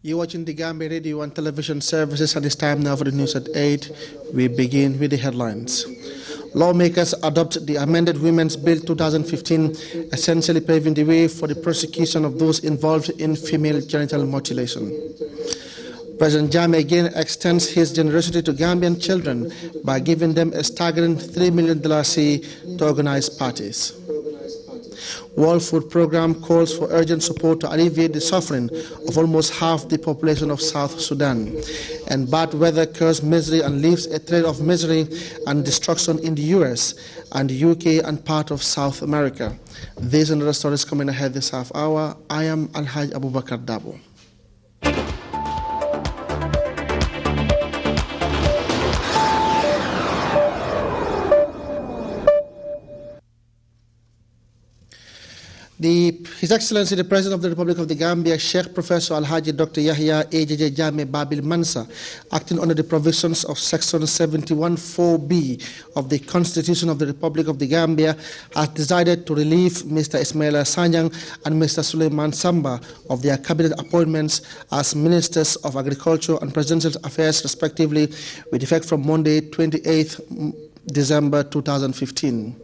You're watching the Gambia radio and television services, and it's time now for the news at 8. We begin with the headlines. Lawmakers adopt the amended Women's Bill 2015, essentially paving the way for the prosecution of those involved in female genital mutilation. President Jammeh again extends his generosity to Gambian children by giving them a staggering $3 million to organized parties. World Food Programme calls for urgent support to alleviate the suffering of almost half the population of South Sudan. And bad weather cures misery and leaves a trail of misery and destruction in the US and the UK and part of South America. These and other stories coming ahead this half hour. I am ALHAGIE ABUBAKAR DARBO. His Excellency the President of the Republic of the Gambia, Sheikh Professor ALHAGIE Dr. Yahya AJJ Jammeh Babil Mansa, acting under the provisions of Section 71(4)(b) of the Constitution of the Republic of the Gambia, has decided to relieve Mr. Ismaila Sanyang and Mr. Suleiman Samba of their cabinet appointments as Ministers of Agriculture and Presidential Affairs, respectively, with effect from Monday, 28th December 2015.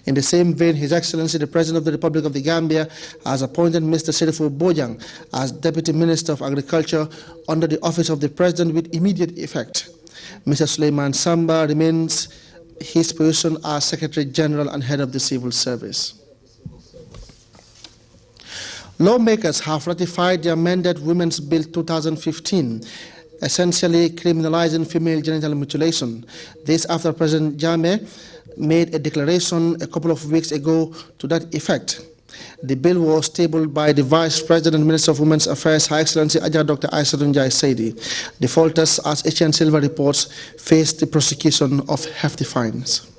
In the same vein, His Excellency the President of the Republic of the Gambia has appointed Mr. Sherifu Bojang as Deputy Minister of Agriculture under the office of the President with immediate effect. Mr. Suleiman Samba remains his position as Secretary General and Head of the Civil Service. Lawmakers have ratified the amended Women's Bill 2015, essentially criminalizing female genital mutilation. This after President Jammeh made a declaration a couple of weeks ago to that effect. The bill was tabled by the Vice President and Minister of Women's Affairs, Her Excellency Dr. Aissatou Njie Saidi. Defaulters, as HN Silver reports, face the prosecution of hefty fines.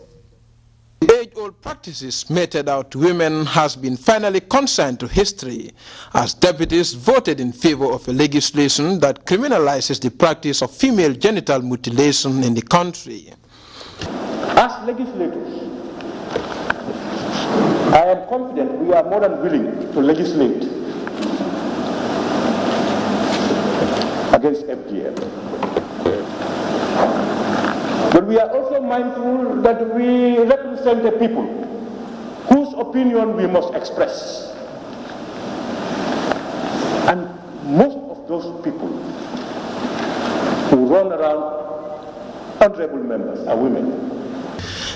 The age-old practices meted out to women has been finally consigned to history as deputies voted in favor of a legislation that criminalizes the practice of female genital mutilation in the country. As legislators, I am confident we are more than willing to legislate against FGM. But we are also mindful that we represent a people whose opinion we must express. And most of those people who run around honorable members are women.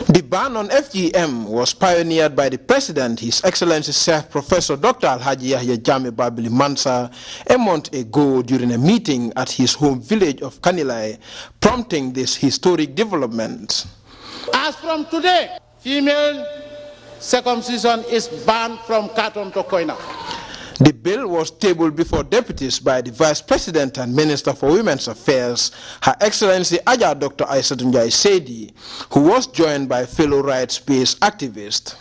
The ban on FGM was pioneered by the President, His Excellency Sheikh Professor Dr. ALHAGIE Yahya Jammeh Babil Mansa, a month ago during a meeting at his home village of Kanilai, prompting this historic development. As from today, female circumcision is banned from Katon to Koina. The bill was tabled before deputies by the Vice President and Minister for Women's Affairs, Her Excellency Dr. Aissatou Njie Saidi, who was joined by fellow rights-based activists.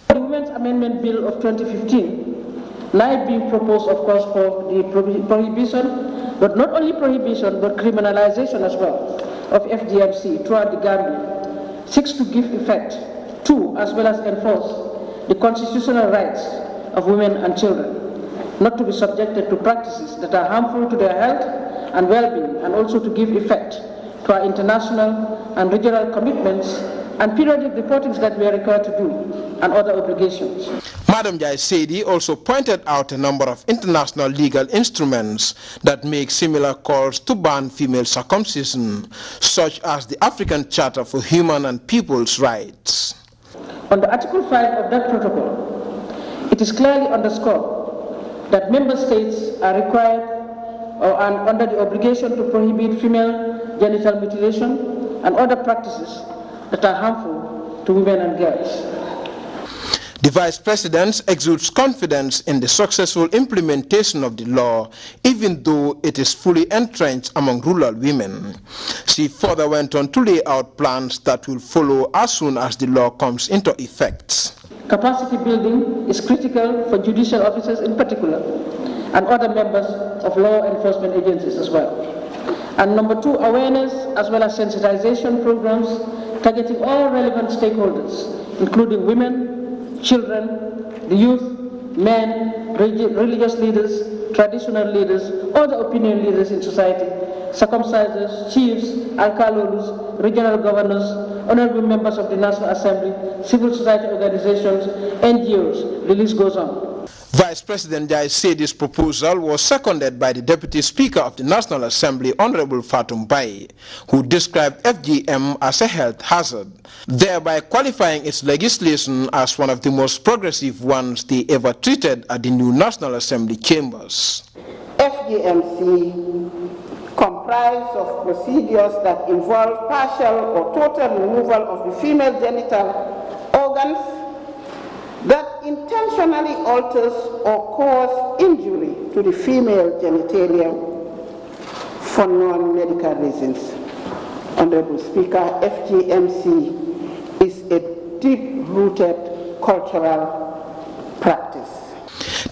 The Women's Amendment Bill of 2015, now being proposed, of course, for the prohibition, but not only prohibition, but criminalization as well, of FGMC throughout the Gambia, seeks to give effect to, as well as enforce, the constitutional rights of women and children, not to be subjected to practices that are harmful to their health and well-being, and also to give effect to our international and regional commitments and periodic reportings that we are required to do, and other obligations. Madam Njie Saidi also pointed out a number of international legal instruments that make similar calls to ban female circumcision, such as the African Charter for Human and People's Rights. On the Article 5 of that protocol, it is clearly underscored that member states are required or are under the obligation to prohibit female genital mutilation and other practices that are harmful to women and girls. The Vice President exudes confidence in the successful implementation of the law, even though it is fully entrenched among rural women. She further went on to lay out plans that will follow as soon as the law comes into effect. Capacity building is critical for judicial officers in particular, and other members of law enforcement agencies as well. And number two, awareness as well as sensitization programs targeting all relevant stakeholders, including women, children, the youth, men, religious leaders, traditional leaders, other opinion leaders in society, circumcisers, chiefs, alcalolos, regional governors, honorable members of the National Assembly, civil society organizations, NGOs. The list goes on. Vice President Jai said this proposal was seconded by the Deputy Speaker of the National Assembly, Honorable Fatum Bai, who described FGM as a health hazard, thereby qualifying its legislation as one of the most progressive ones they ever treated at the new National Assembly chambers. FGMC comprised of procedures that involve partial or total removal of the female genital organs that intentionally alters or cause injury to the female genitalia for non-medical reasons. Honorable Speaker, FGMC is a deep-rooted cultural practice.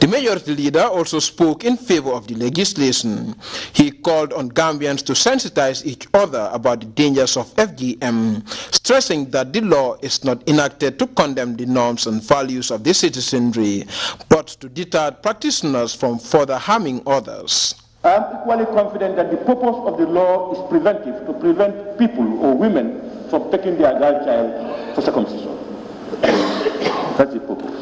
The majority leader also spoke in favor of the legislation. He called on Gambians to sensitize each other about the dangers of FGM, stressing that the law is not enacted to condemn the norms and values of the citizenry, but to deter practitioners from further harming others. I am equally confident that the purpose of the law is preventive, to prevent people or women from taking their girl child for circumcision. That's the purpose.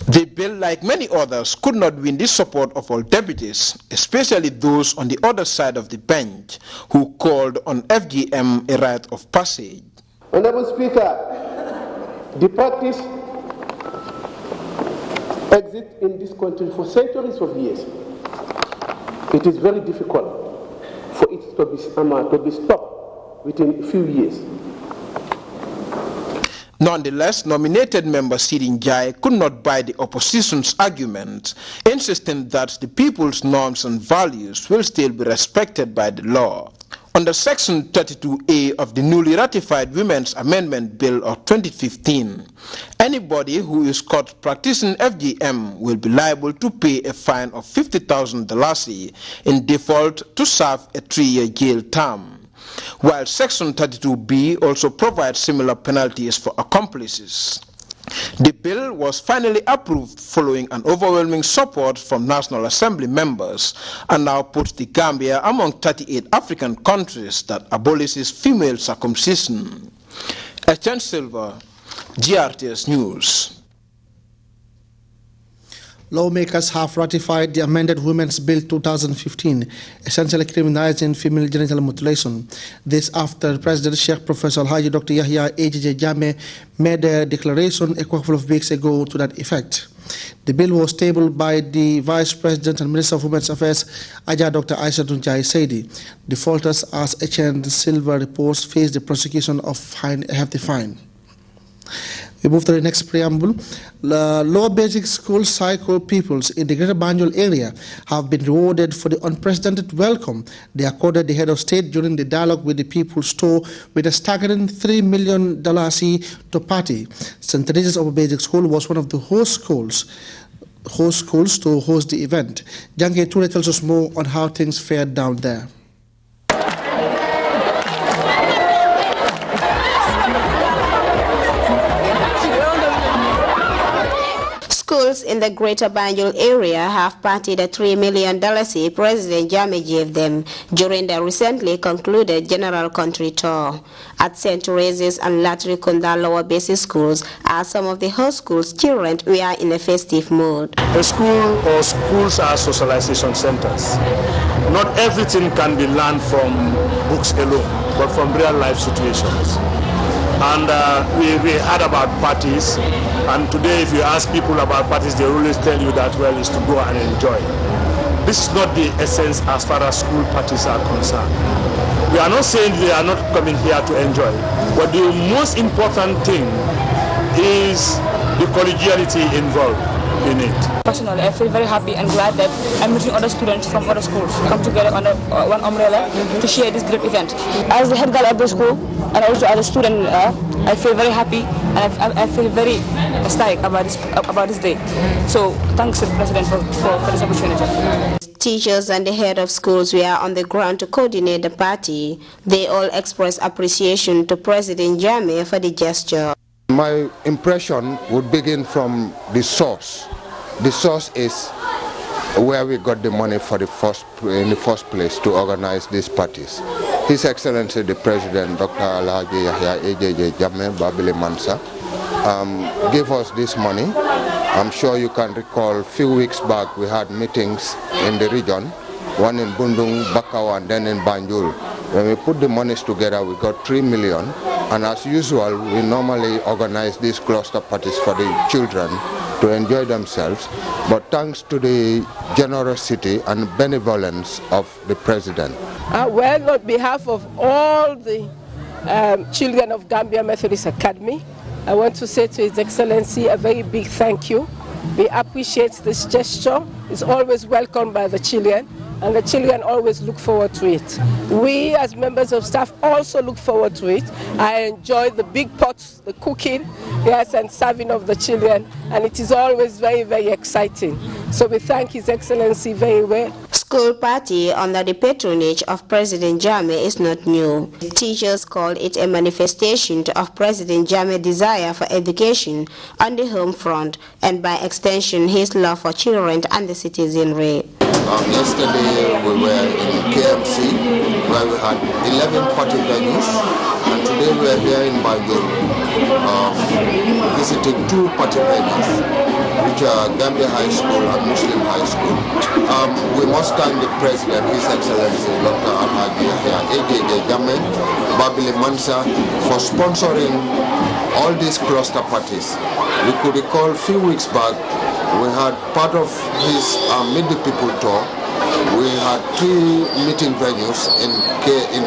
The bill, like many others, could not win the support of all deputies, especially those on the other side of the bench, who called on FGM a rite of passage. Honorable Speaker, the practice exists in this country for centuries of years. It is very difficult for it to be stopped within a few years. Nonetheless, nominated member Sirin Jai could not buy the opposition's argument, insisting that the people's norms and values will still be respected by the law. Under Section 32A of the newly ratified Women's Amendment Bill of 2015, anybody who is caught practicing FGM will be liable to pay a fine of $50,000 in default to serve a 3-year jail term, while Section 32B also provides similar penalties for accomplices. The bill was finally approved following an overwhelming support from National Assembly members and now puts the Gambia among 38 African countries that abolishes female circumcision. Etienne Silva, GRTS News. Lawmakers have ratified the amended Women's Bill 2015, essentially criminalizing female genital mutilation. This after President Sheikh Professor ALHAGIE Dr. Yahya AJJ Jammeh made a declaration a couple of weeks ago to that effect. The bill was tabled by the Vice President and Minister of Women's Affairs, Aja Dr. Aissatou Njie Saidi. Defaulters, as Etienne Silva reports, face the prosecution of a hefty fine. We move to the next preamble. Lower basic school cycle pupils in the Greater Banjul area have been rewarded for the unprecedented welcome they accorded the head of state during the dialogue with the People's Store with a staggering $3 million to party. St. Teresa's Upper Basic School was one of the host schools to host the event. Janke Ture tells us more on how things fared down there. Schools in the Greater Banjul area have partied the $3 million President Jammeh gave them during the recently concluded General Country Tour. At St. Teresa's and Latrikunda lower basic schools, as some of the host schools' children were in a festive mood. A school or schools are socialization centers. Not everything can be learned from books alone, but from real life situations. And we heard about parties, and today if you ask people about parties, they always tell you that, well, it's to go and enjoy. This is not the essence as far as school parties are concerned. We are not saying they are not coming here to enjoy, but the most important thing is the collegiality involved in it. Personally, I feel very happy and glad that I'm meeting other students from other schools come together under one umbrella to share this great event. As the head girl of the school and also as a student, I feel very happy and I feel very ecstatic about this day. So thanks to the President for this opportunity. Teachers and the head of schools were on the ground to coordinate the party. They all expressed appreciation to President Jammeh for the gesture. My impression would begin from the source. The source is where we got the money for in the first place to organize these parties. His Excellency the President, Dr. ALHAGIE Jammeh Babili Mansa, gave us this money. I'm sure you can recall a few weeks back we had meetings in the region, one in Bundung, Bakau, and then in Banjul. When we put the monies together, we got 3 million. And as usual, we normally organize these cluster parties for the children to enjoy themselves. But thanks to the generosity and benevolence of the President. Well, on behalf of all the children of Gambia Methodist Academy, I want to say to His Excellency a very big thank you. We appreciate this gesture. It's always welcomed by the children, and the children always look forward to it. We as members of staff also look forward to it. I enjoy the big pots, the cooking, yes, and serving of the children, and it is always very, very exciting. So we thank His Excellency very well. School party under the patronage of President Jammeh is not new. Teachers called it a manifestation of President Jammeh's desire for education on the home front and by extension his love for children and the citizenry. Yesterday we were in KMC where we had 11 party venues, and today we are here in Banjul visiting 2 party venues, which are Gambia High School and Muslim High School. We must thank the President, His Excellency Dr. ALHAGIE Jammeh Babili Mansa, for sponsoring all these cluster parties. We could recall a few weeks back we had part of his Meet the People tour. We had 3 meeting venues in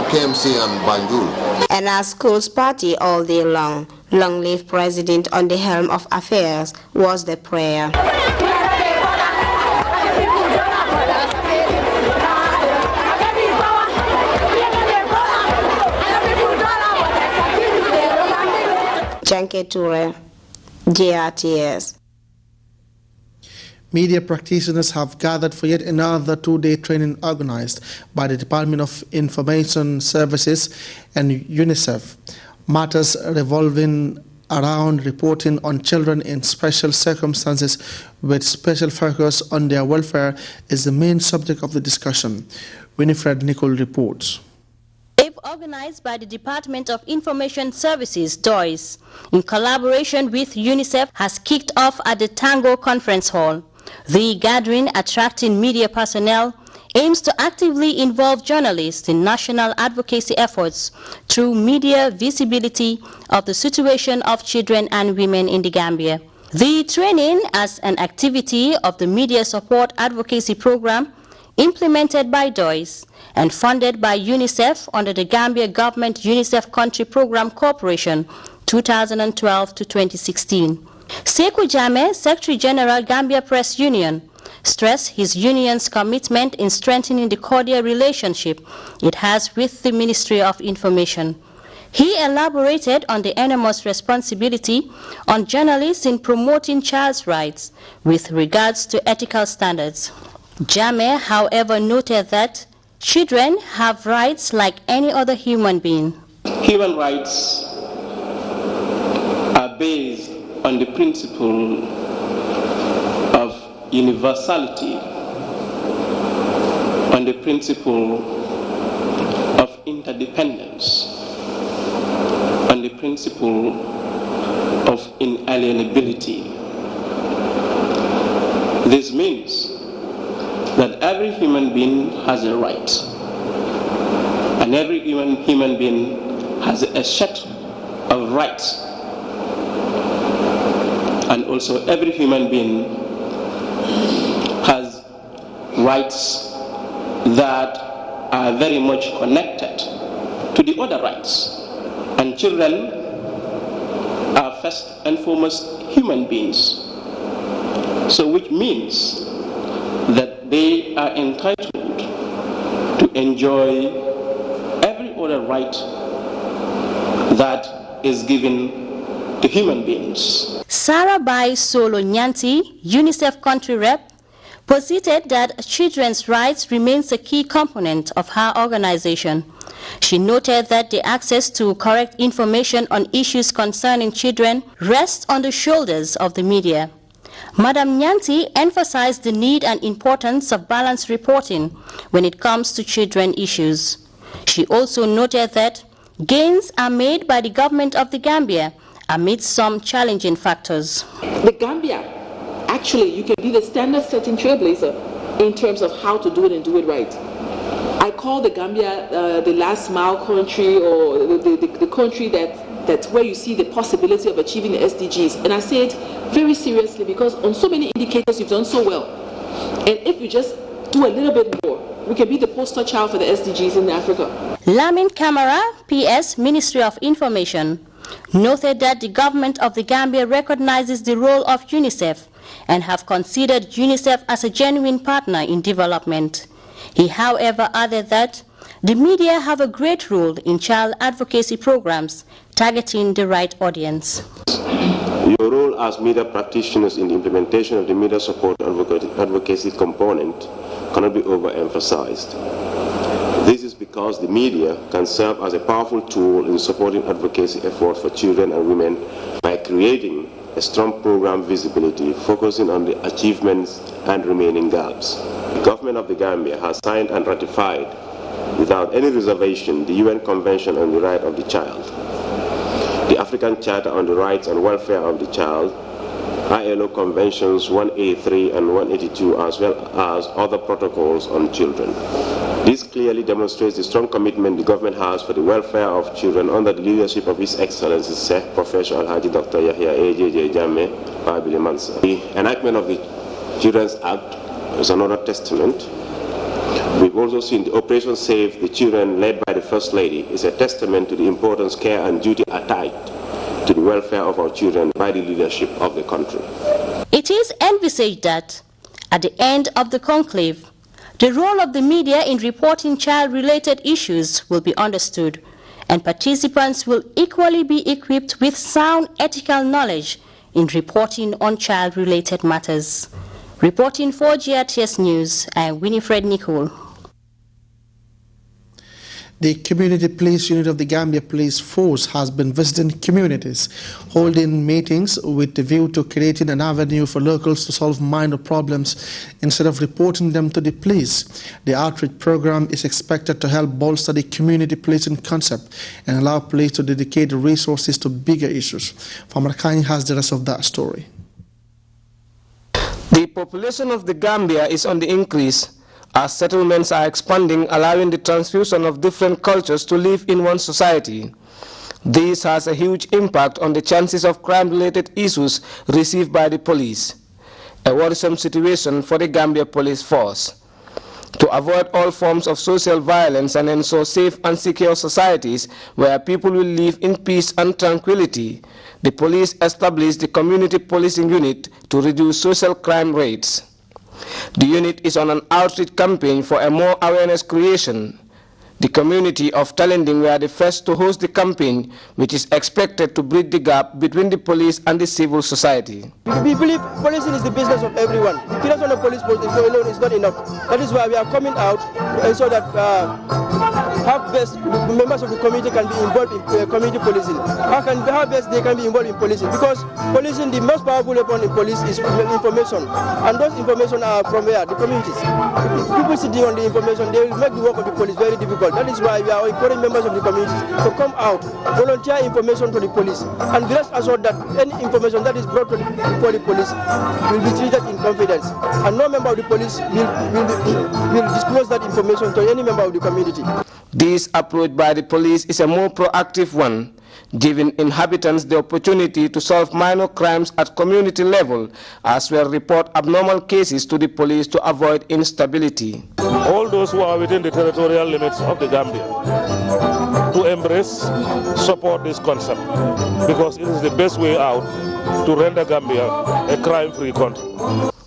KMC and Banjul. And our school's party all day long, long live President on the helm of affairs, was the prayer. Janke Toure, GRTS. Media practitioners have gathered for yet another 2-day training organized by the Department of Information Services and UNICEF. Matters revolving around reporting on children in special circumstances with special focus on their welfare is the main subject of the discussion. Winifred Nicole reports. If organized by the Department of Information Services, DOIS, in collaboration with UNICEF, has kicked off at the Tango Conference Hall. The gathering, attracting media personnel, aims to actively involve journalists in national advocacy efforts through media visibility of the situation of children and women in the Gambia. The training, as an activity of the Media Support Advocacy Program, implemented by DOIS and funded by UNICEF under the Gambia Government UNICEF Country Program Corporation 2012 to 2016. Sekou Jammeh, Secretary General Gambia Press Union, stressed his union's commitment in strengthening the cordial relationship it has with the Ministry of Information. He elaborated on the enormous responsibility on journalists in promoting child's rights with regards to ethical standards. Jammeh, however, noted that children have rights like any other human being. Human rights are based on the principle of universality, on the principle of interdependence, on the principle of inalienability. This means that every human being has a right, and every human being has a set of rights. And also every human being has rights that are very much connected to the other rights. And children are first and foremost human beings. So which means that they are entitled to enjoy every other right that is given to human beings. Sarah Bai Solo Nyanti, UNICEF country rep, posited that children's rights remains a key component of her organization. She noted that the access to correct information on issues concerning children rests on the shoulders of the media. Madam Nyanti emphasized the need and importance of balanced reporting when it comes to children issues. She also noted that gains are made by the government of the Gambia amidst some challenging factors. The Gambia, actually, you can be the standard-setting trailblazer in terms of how to do it and do it right. I call the Gambia the last mile country, or the country that's where you see the possibility of achieving the SDGs. And I say it very seriously because on so many indicators you've done so well. And if you just do a little bit more, we can be the poster child for the SDGs in Africa. Lamin Camara, PS, Ministry of Information, noted that the government of the Gambia recognizes the role of UNICEF and have considered UNICEF as a genuine partner in development. He, however, added that the media have a great role in child advocacy programs targeting the right audience. Your role as media practitioners in the implementation of the media support advocacy component cannot be overemphasized. This is because the media can serve as a powerful tool in supporting advocacy efforts for children and women by creating a strong program visibility focusing on the achievements and remaining gaps. The government of the Gambia has signed and ratified without any reservation the UN Convention on the Right of the Child, the African Charter on the Rights and Welfare of the Child, ILO Conventions 183 and 182, as well as other protocols on children. This clearly demonstrates the strong commitment the government has for the welfare of children under the leadership of His Excellency Sheikh Professor ALHAGIE Dr. Yahya AJJ Jammeh Babili Mansa. The enactment of the Children's Act is another testament. We've also seen the Operation Save the Children led by the First Lady is a testament to the importance, care and duty attached to the welfare of our children by the leadership of the country. It is envisaged that at the end of the conclave, the role of the media in reporting child-related issues will be understood, and participants will equally be equipped with sound ethical knowledge in reporting on child-related matters. Reporting for GRTS News, I am Winifred Nicole. The Community Police Unit of the Gambia Police Force has been visiting communities, holding meetings with the view to creating an avenue for locals to solve minor problems instead of reporting them to the police. The outreach program is expected to help bolster the community policing concept and allow police to dedicate resources to bigger issues. Farmer Kanye has the rest of that story. The population of the Gambia is on the increase as settlements are expanding, allowing the transfusion of different cultures to live in one society. This has a huge impact on the chances of crime-related issues received by the police, a worrisome situation for the Gambia Police Force. To avoid all forms of social violence and ensure safe and secure societies where people will live in peace and tranquility, the police established the Community Policing Unit to reduce social crime rates. The unit is on an outreach campaign for a more awareness creation. The community of Talending were the first to host the campaign, which is expected to bridge the gap between the police and the civil society. We believe policing is the business of everyone. If you don't want a police force alone, it's not enough. That is why we are coming out to ensure that the members of the community can be involved in community policing. How best they can be involved in policing? Because policing, the most powerful weapon in police is information. And those information are from where? The communities. If people sitting on the information, they will make the work of the police very difficult. That is why we are encouraging members of the community to come out, volunteer information to the police, and be rest assured that any information that is brought before the police will be treated in confidence, and no member of the police will disclose that information to any member of the community. This approach by the police is a more proactive one, giving inhabitants the opportunity to solve minor crimes at community level, as well report abnormal cases to the police to avoid instability. All those who are within the territorial limits of the Gambia to embrace, support this concept, because it is the best way out to render Gambia a crime-free country.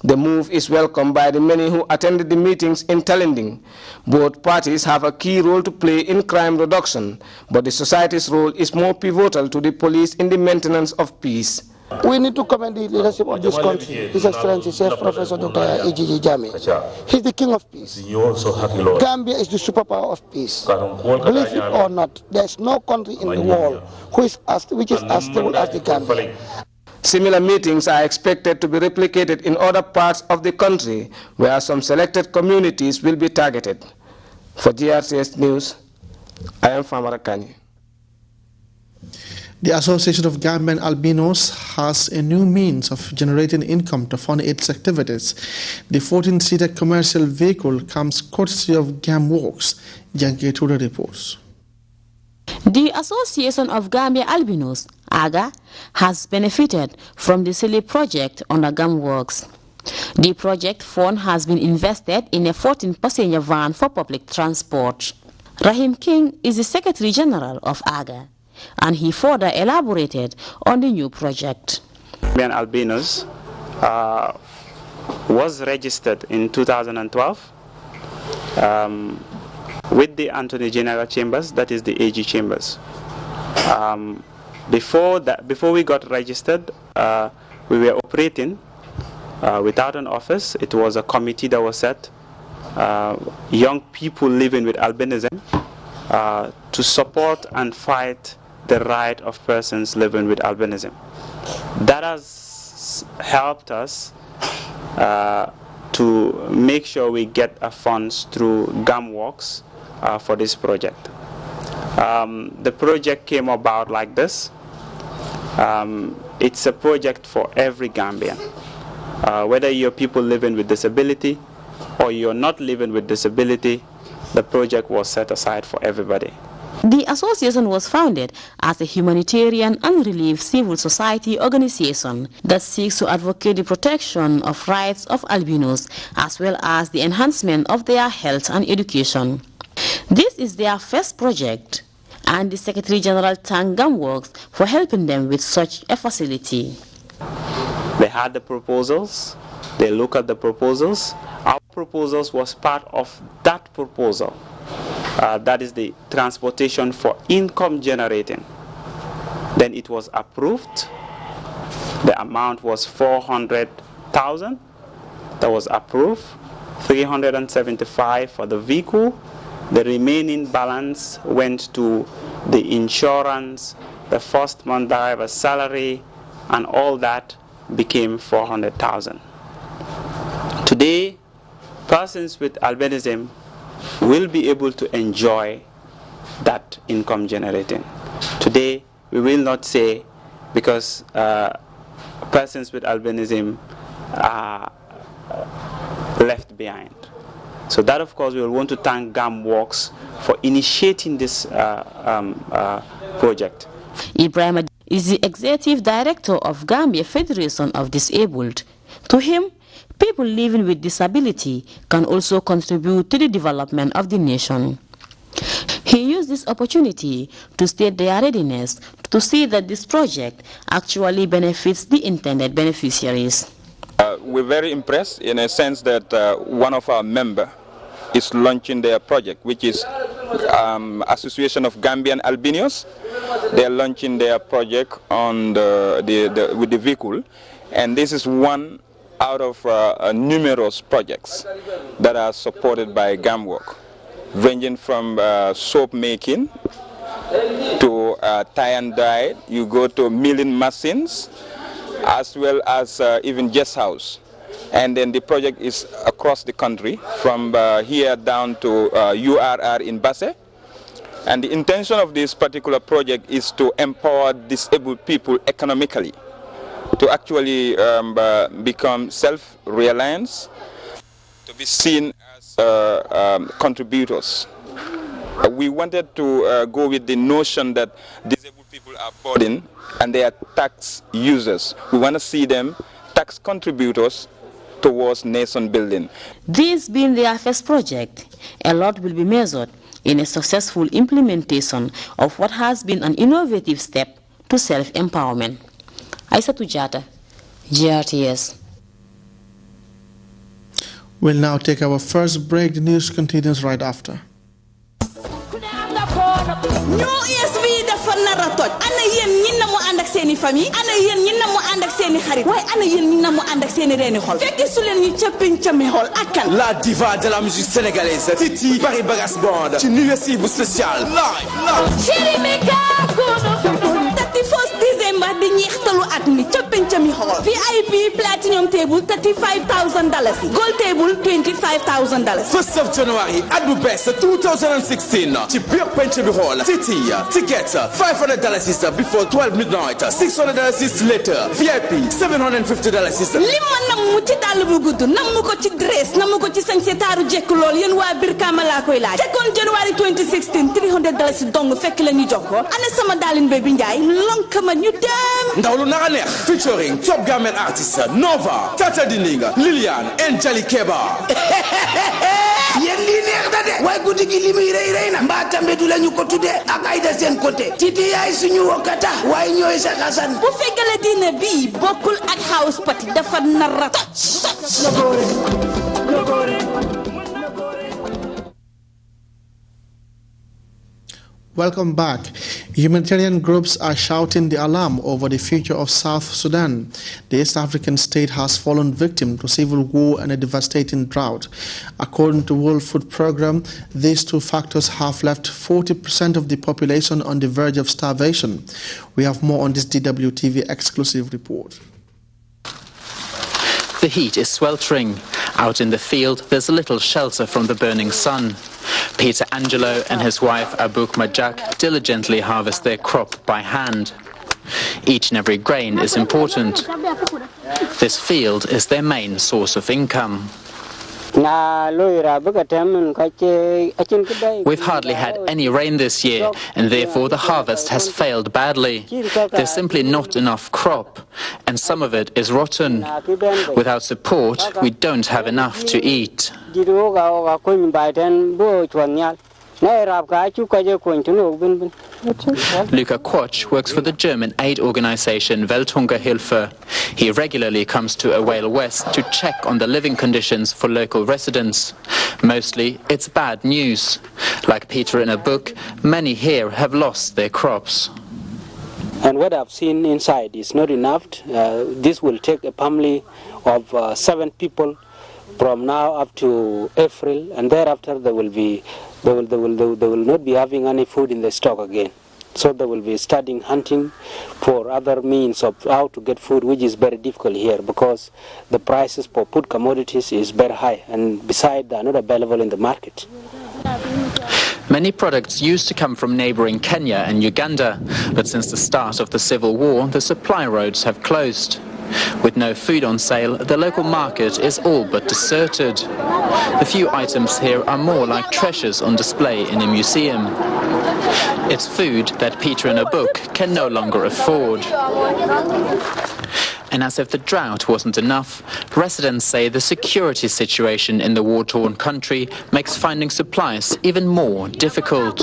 The move is welcomed by the many who attended the meetings in Talending. Both parties have a key role to play in crime reduction, but the society's role is more pivotal to the police in the maintenance of peace. We need to commend the leadership of this country, His Excellency Chief Professor Dr. AJJ Jammeh. He's the king of peace. Gambia is the superpower of peace. Believe it or not, there is no country in the world which is as stable as the Gambia. Similar meetings are expected to be replicated in other parts of the country where some selected communities will be targeted. For GRTS News, I am Famara Kani. The Association of Gambian Albinos has a new means of generating income to fund its activities. The 14-seater commercial vehicle comes courtesy of GamWorks. Janke to the reports. The Association of Gambia Albinos, AGA, has benefited from the silly project under GamWorks. The project fund has been invested in a 14-passenger van for public transport. Rahim King is the Secretary General of AGA, and he further elaborated on the new project. Gambian Albinos was registered in 2012 with the Attorney General Chambers, that is the AG Chambers. Before we got registered, we were operating without an office. It was a committee that was set, young people living with albinism, to support and fight the right of persons living with albinism. That has helped us to make sure we get funds through GamWorks for this project. The project came about like this. It's a project for every Gambian. Whether you're people living with disability or you're not living with disability, the project was set aside for everybody. The association was founded as a humanitarian and relief civil society organization that seeks to advocate the protection of rights of albinos as well as the enhancement of their health and education. This is their first project, and the Secretary General thanked GamWorks for helping them with such a facility. They had the proposals, they look at the proposals. Our proposals was part of that proposal. That is the transportation for income generating. Then it was approved. The amount was 400,000. That was approved. 375 for the vehicle. The remaining balance went to the insurance, the first month driver's salary, and all that became 400,000. Today, persons with albinism will be able to enjoy that income generating. Today, we will not say because persons with albinism are left behind. So that, of course, we will want to thank GamWorks for initiating this project. Ibrahim is the Executive Director of Gambia Federation of Disabled. To him, people living with disability can also contribute to the development of the nation. He used this opportunity to state their readiness to see that this project actually benefits the intended beneficiaries. We're very impressed in a sense that one of our members is launching their project, which is Association of Gambian Albinos. They're launching their project on with the vehicle, and this is one out of numerous projects that are supported by GamWorks, ranging from soap making to tie and dye. You go to milling machines, as well as even guest house. And then the project is across the country, from here down to URR in Basse. And the intention of this particular project is to empower disabled people economically, to actually become self-reliant, to be seen as contributors. We wanted to go with the notion that disabled people are burden and they are tax users. We want to see them tax contributors towards nation building. This being their first project, a lot will be measured in a successful implementation of what has been an innovative step to self-empowerment. Aissatou Jatta, GRTS. We'll now take our first break. The news continues right after. ana yeen ñi na mo and ak seeni famille ana yeen ñi na mo and ak seeni xarit way ana yeen ñi na mo and ak seeni reeni xol fekk su leen ñi ciapin ciami xol akal la diva de la musique sénégalaise Titi Paris Bagas Band ci nuit bu spécial live Chéri Meka 31 December bar di ñeextalu at mi ca pencami hall. VIP platinum table $35,000. Gold table $25,000. 1st of January at the best 2016. ci biir pencami hall. City tickets $500 before 12 midnight. $600 later. VIP $750. li ma namm ci dàll bu gudd namm ko ci dress namm ko ci sañse taaru jekk lool yéen waa Brikama laa koy laaj. Second January 2016 $300 dong fekk la ñu jox ko. ana sama daalin Baby Ndiaye lonk ma ñu dem. ndaw lu nara neex featuring top Gambian artists Nova, Tata Dininga, Lilian and Jali Keba. yéen lii neex na de waaye guddi gi li muy rëy na mbaa tambe du la ñu ko tuddee ak Aïda seen côté Titi yaay suñu wokkata waaye ñooy sa xasan bu fekkale diine bii bokkul ak house party dafa nara Welcome back. Humanitarian groups are shouting the alarm over the future of South Sudan. The East African state has fallen victim to civil war and a devastating drought. According to World Food Programme, these two factors have left 40% of the population on the verge of starvation. We have more on this DWTV exclusive report. The heat is sweltering. Out in the field, there's little shelter from the burning sun. Peter Angelo and his wife ABUBAKAR diligently harvest their crop by hand. Each and every grain is important. This field is their main source of income. We've hardly had any rain this year, and therefore the harvest has failed badly. There's simply not enough crop, and some of it is rotten. Without support, we don't have enough to eat. Luca Quach works for the German aid organization Welthungerhilfe. He regularly comes to Awale West to check on the living conditions for local residents. Mostly, it's bad news. Like Peter in a book, many here have lost their crops. And what I've seen inside is not enough. This will take a family of 7 people from now up to April, and thereafter they will not be having any food in the stock again. So they will be starting hunting for other means of how to get food, which is very difficult here because the prices for food commodities is very high, and besides they are not available in the market. Many products used to come from neighboring Kenya and Uganda, but since the start of the civil war, the supply roads have closed. With no food on sale, the local market is all but deserted. The few items here are more like treasures on display in a museum. It's food that Peter in a book can no longer afford. And as if the drought wasn't enough, residents say the security situation in the war-torn country makes finding supplies even more difficult.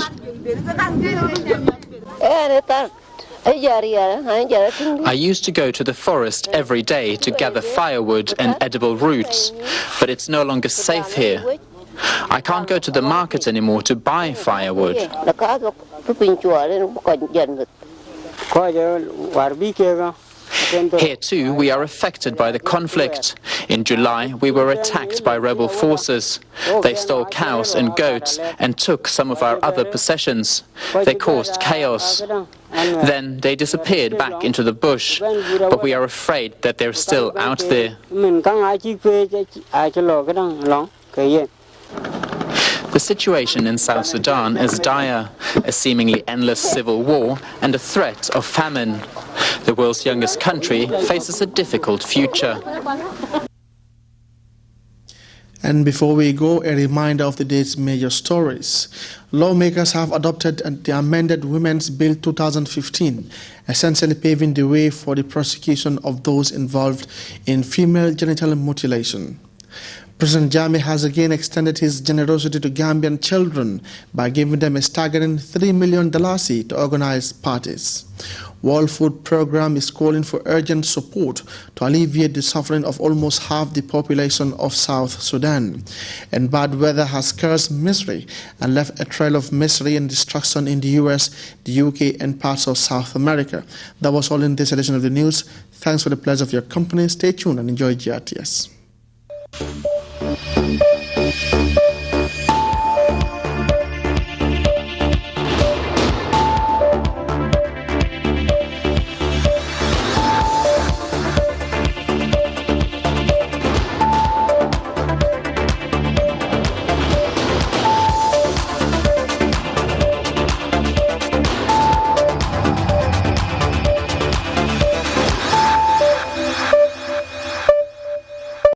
I used to go to the forest every day to gather firewood and edible roots, but it's no longer safe here. I can't go to the market anymore to buy firewood. Here too, we are affected by the conflict. In July, we were attacked by rebel forces. They stole cows and goats and took some of our other possessions. They caused chaos. Then they disappeared back into the bush, but we are afraid that they're still out there. The situation in South Sudan is dire, a seemingly endless civil war and a threat of famine. The world's youngest country faces a difficult future. And before we go, a reminder of the day's major stories. Lawmakers have adopted the amended Women's Bill 2015, essentially paving the way for the prosecution of those involved in female genital mutilation. President Jammeh has again extended his generosity to Gambian children by giving them a staggering $3 million to organized parties. World Food Programme is calling for urgent support to alleviate the suffering of almost half the population of South Sudan. And bad weather has cursed misery and left a trail of misery and destruction in the US, the UK, and parts of South America. That was all in this edition of the news. Thanks for the pleasure of your company. Stay tuned and enjoy GRTS.